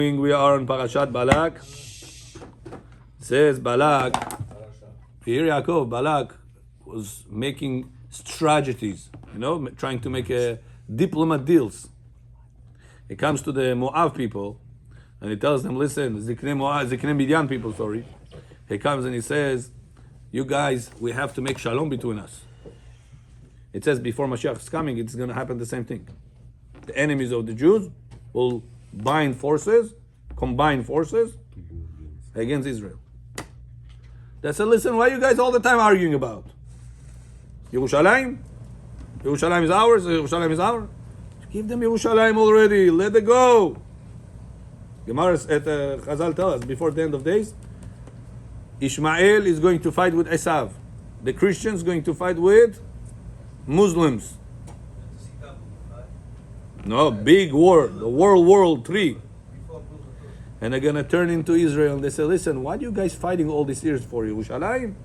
We are on Parashat Balak. It says Balak, here Yaakov, Balak was making strategies, trying to make diplomat deals. He comes to the Moab people and he tells them, listen, Ziknei Midian people, sorry. He comes and he says, you guys, we have to make shalom between us. It says before Mashiach is coming, it's going to happen the same thing. The enemies of the Jews will combine forces against Israel. They said, listen, why are you guys all the time arguing about? Yerushalayim? Yerushalayim is ours, Yerushalayim is ours. Give them Yerushalayim already, let it go. Gemara at Chazal tell us, before the end of days, Ishmael is going to fight with Esav. The Christians going to fight with Muslims. No, big war, the World III. And they're going to turn into Israel. And they say, listen, why are you guys fighting all these years for Yerushalayim?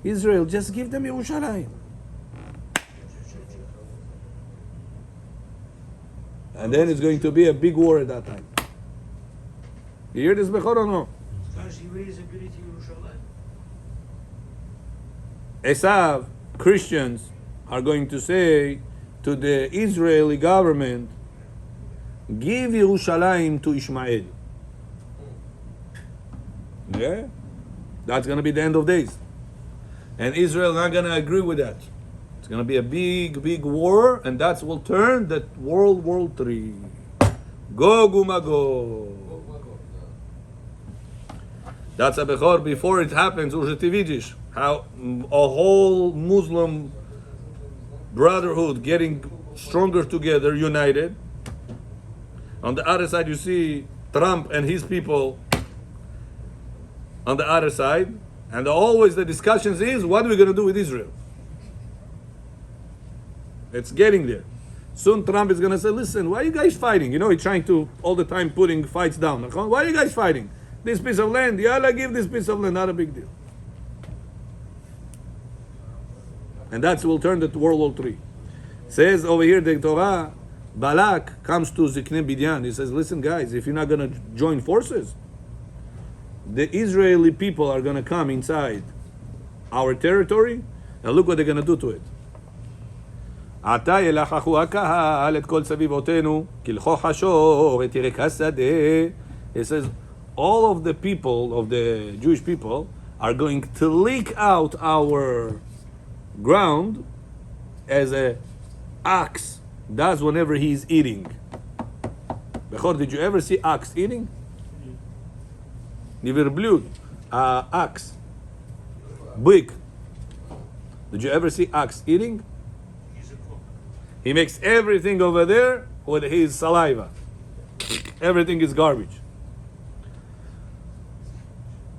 Israel, just give them Yerushalayim. And then it's going to be a big war at that time. You hear this before or no? Esav, Christians, are going to say to the Israeli government, give Yerushalayim to Ishmael. Yeah? That's going to be the end of days. And Israel not going to agree with that. It's going to be a big war, and that will turn the World War III. Gog u'magog. That's a bechor before it happens, Urjetividish. How a whole Muslim brotherhood getting stronger together, united. On the other side, you see Trump and his people on the other side. And always the discussions is, what are we going to do with Israel? It's getting there. Soon Trump is going to say, listen, why are you guys fighting? He's trying to all the time putting fights down. Why are you guys fighting? This piece of land, Yalla, give this piece of land, not a big deal. And that will turn to World War III. Says over here, the Torah, Balak comes to Ziknei Midian. He says, listen guys, if you're not going to join forces, the Israeli people are going to come inside our territory, and look what they're going to do to it. עתה ילחכו הקהל את כל סביבותינו, כלכו חשור את ירק השדה. It says, all of the people, of the Jewish people, are going to leak out our ground as a ox does whenever he's eating. Bechor, did you ever see ox eating? Never blut. Ox. Big. Did you ever see ox eating? He makes everything over there with his saliva. Everything is garbage.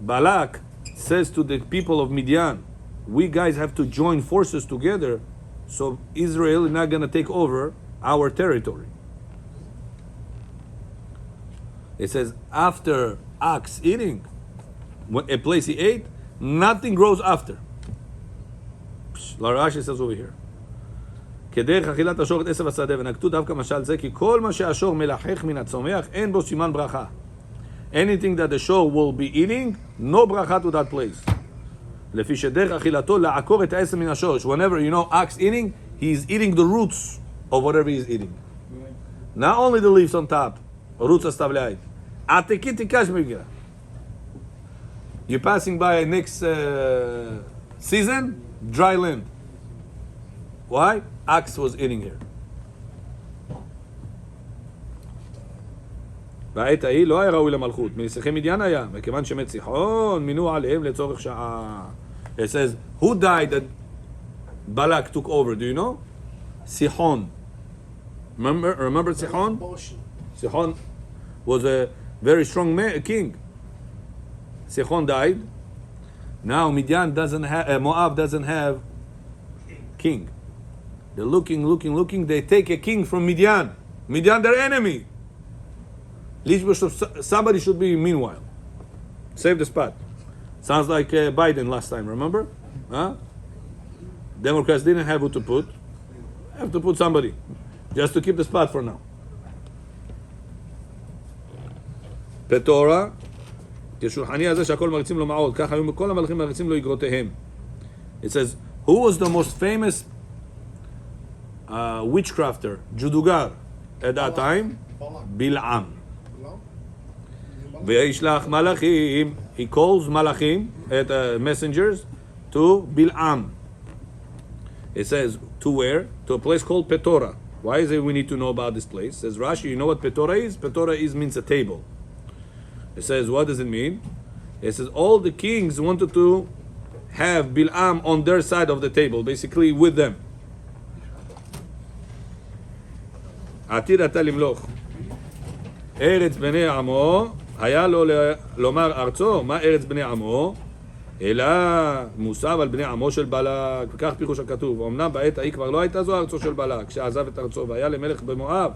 Balak says to the people of Midian, we guys have to join forces together so Israel is not going to take over our territory. It says after ox eating, a place he ate, nothing grows after. Rashi says over here. כדרך אכילת השור את עשב השדה, ונקטו דווקא משל זה, כי כל מה שהשור מלחך מן הצומח, אין בו סימן ברכה. Anything that the shore will be eating, no bracha to that place. לפי שדרך אכילתו לעקור את העשב מן השורש. Whenever ox eating, he's eating the roots of whatever he's eating. Not only the leaves on top, roots оставляет. התיקי תיקש מגירה. You're passing by next season, dry land. Why? Ox was eating here. בעת ההיא לא היה ראוי למלכות, מנסיכי מדיין היה, וכיוון שמת סיחון, מינו עליהם לצורך שעה. It says, who died that Balak took over, do you know? Sihon. Remember Sihon? Sihon was a very strong king. Sihon died. Now Midian doesn't have, Moab doesn't have king. They're looking. They take a king from Midian. Midian, their enemy. Somebody should be meanwhile. Save the spot. Sounds like Biden last time, remember? Huh? Democrats didn't have who to put. Have to put somebody. Just to keep the spot for now. פטורה, כשולחני הזה שהכל מריצים לו מעוד, כך היו כל המלאכים מריצים לו יגרותיהם. It says, who was the most famous witchcrafter, Judugar, at that time? Bil'am. וישלח מלאכים, he calls מלאכים, messengers, to Bil'am. It says, to where? To a place called Petora. Why is it we need to know about this place? Says Rashi, you know what Petora is? Petora means a table. It says, what does it mean? It says, all the kings wanted to have Bil'am on their side of the table, basically with them. עתיד אתה למלוך. ארץ בני עמו, היה לו לומר ארצו, מה ארץ בני עמו? אלא מוסב על בני עמו של בלק, וכך פירוש הכתוב. אמנם בעת ההיא כבר לא הייתה זו ארצו של בלק, שעזב את ארצו והיה למלך במואב,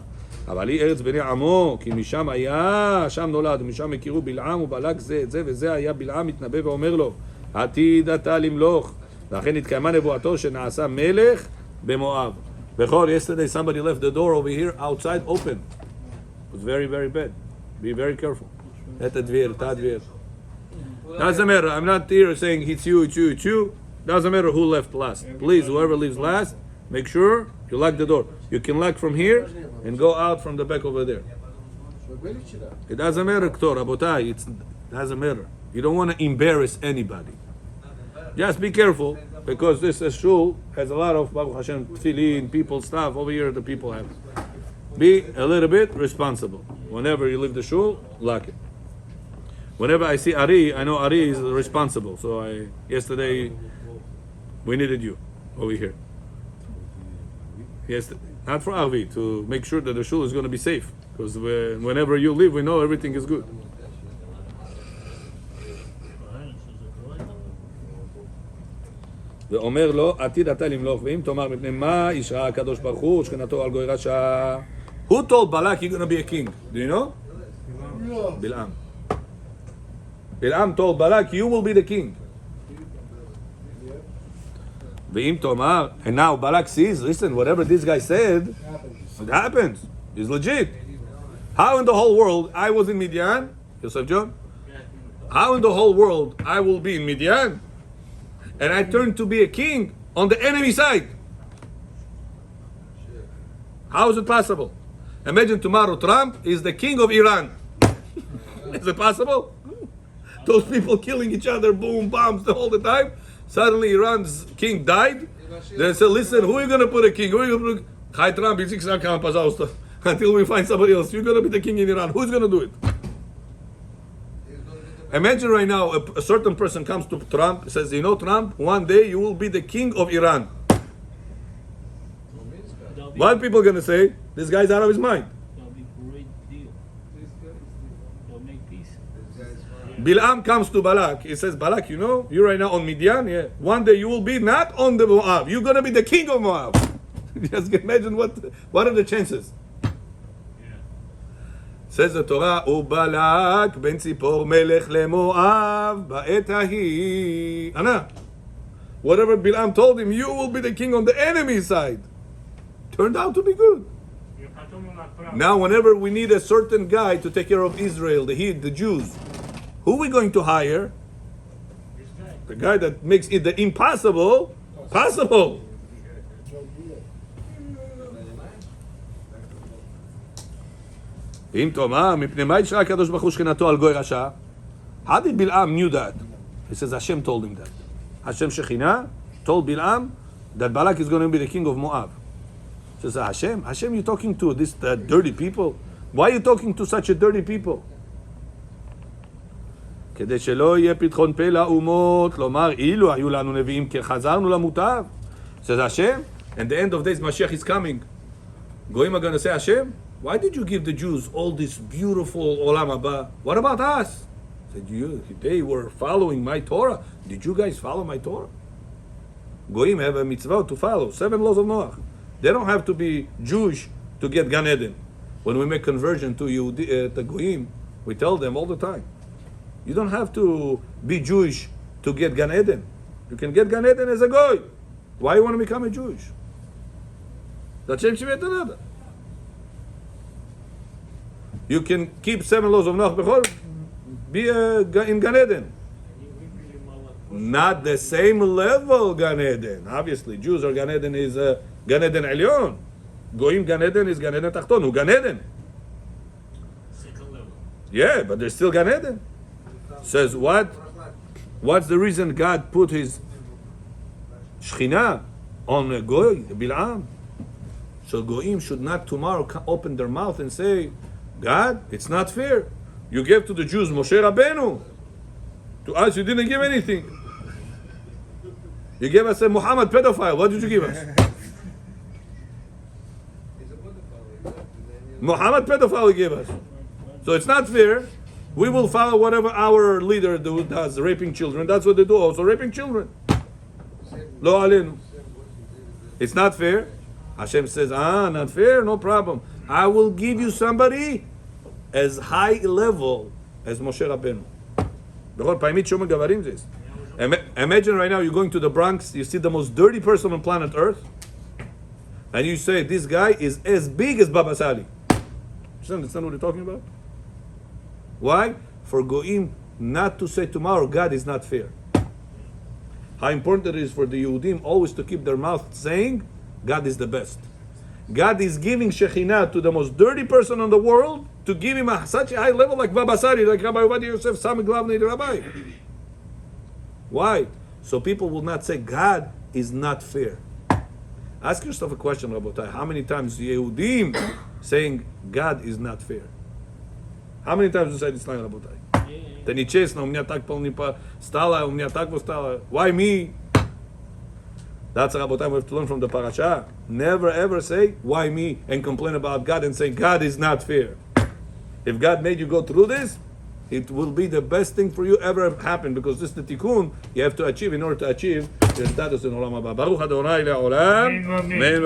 אבל היא ארץ בני עמו, כי משם היה, שם נולד, ומשם הכירו בלעם ובלק זה את זה, וזה היה בלעם מתנבא ואומר לו, עתיד אתה למלוך. ואכן התקיימה נבואתו שנעשה מלך במואב. Bechor, yesterday somebody left the door over here outside open. It was very, very bad. Be very careful. Doesn't matter. I'm not here saying it's you, it's you, it's you. Doesn't matter who left last. Please, whoever leaves last, make sure you lock the door. You can lock from here and go out from the back over there. It doesn't matter, Ktor, Rabotai. It doesn't matter. You don't want to embarrass anybody. Just be careful, because this shul has a lot of Baruch Hashem tefillin, people stuff over here. The people have. Be a little bit responsible. Whenever you leave the shul, lock it. Whenever I see Ari, I know Ari is responsible. So yesterday we needed you over here. Yes, not for Arvi, to make sure that the shul is going to be safe. Because whenever you leave, we know everything is good. ואומר לו, עתיד אתה למלוך, ואם תאמר מפני מה ישרה הקדוש ברוך הוא, שכנתו על גוי רשע. Who told Balak you're going to be a king? Do you know? No. Bil'am. Bil'am told Balak, you will be the king. ואם תאמר, and now Balak sees, listen, whatever this guy said, it happens. It's legit. How in the whole world, I was in Midian, Yosef John? How in the whole world I will be in Midian? And I turned to be a king on the enemy side. How is it possible? Imagine tomorrow Trump is the king of Iran. Is it possible? Those people killing each other, boom, bombs all the time. Suddenly Iran's king died. They said, listen, who are you going to put a king? Who are you going to put? Hi Trump, until we find somebody else. You're going to be the king in Iran. Who's going to do it? Imagine right now a certain person comes to Trump, says, you know, Trump, one day you will be the king of Iran. What people are going to say? This guy's out of his mind. That'll be a great deal. They'll make peace. Bil'am comes to Balak. He says, Balak, you know, you're right now on Midian. Yeah. One day you will be not on the Moab. You're going to be the king of Moab. Just imagine what are the chances? Says the Torah, Ubalak ben Tzipor melech leMoav ba'et hahi. Anna, whatever Bil'am told him, you will be the king on the enemy side. Turned out to be good. Now, whenever we need a certain guy to take care of Israel, the Jews, who are we going to hire? The guy that makes it the impossible possible. אם תאמר, מפני מה ישרה הקדוש ברוך הוא שכנתו על גוי רשע? How did Bil'am knew that? He says Hashem told him that. Hashem Shekhinah told Bil'am that Balak is going to be the king of Moab. He says, Hashem, you're talking to this dirty people? Why are you talking to such a dirty people? כדי שלא יהיה פתחון פה לאומות, לומר, אילו היו לנו נביאים כי חזרנו למוטב. Says Hashem, and the end of days Mashiach is coming. Goyim are going to say, Hashem, why did you give the Jews all this beautiful Olam Haba? What about us? Said, they were following my Torah. Did you guys follow my Torah? Goyim have a mitzvah to follow, 7 laws of Noach. They don't have to be Jewish to get Gan Eden. When we make conversion to the Goyim, we tell them all the time, you don't have to be Jewish to get Gan Eden. You can get Gan Eden as a Goy. Why you want to become a Jewish? That's Shem Shivet Another. You can keep 7 laws of Noach before be in Gan Eden. Not the same level Gan Eden. Obviously, Jews are Gan Eden is Gan Eden Elyon. Goyim Gan Eden is Gan Eden Tachton. Who Gan Eden? Second level. Yeah, but there's still Gan Eden. Says what? What's the reason God put His Shekhinah on a Goy, Bil'am? So Goyim should not tomorrow open their mouth and say, God, it's not fair. You gave to the Jews Moshe Rabbeinu. To us, you didn't give anything. You gave us a Muhammad pedophile. What did you give us? Muhammad pedophile you gave us. So it's not fair. We will follow whatever our leader does, raping children. That's what they do also, raping children. Lo alenu. It's not fair. Hashem says, not fair, no problem. I will give you somebody as high level as Moshe Rabbeinu. Imagine right now you're going to the Bronx, you see the most dirty person on planet Earth, and you say, this guy is as big as Baba Sali. You understand what you're talking about? Why? For Goim not to say tomorrow, God is not fair. How important it is for the Yehudim always to keep their mouth saying, God is the best. God is giving Shekhinah to the most dirty person in the world to give him such a high level like Baba Sari, like Rabbi Ovadia Yosef, Sami Glavnei the Rabbi. Why? So people will not say God is not fair. Ask yourself a question, Rabotai. How many times Yehudim saying God is not fair? How many times you say this line, Rabotai? Да нечестно, у меня так стало, у меня так стало. Why me? That's Rabotai we have to learn from the parasha. Never ever say, why me? And complain about God and say, God is not fair. If God made you go through this, it will be the best thing for you ever happen, because this is the tikkun you have to achieve in order to achieve the status in Olam Haba. Baruch Adonai le'olam. Amen.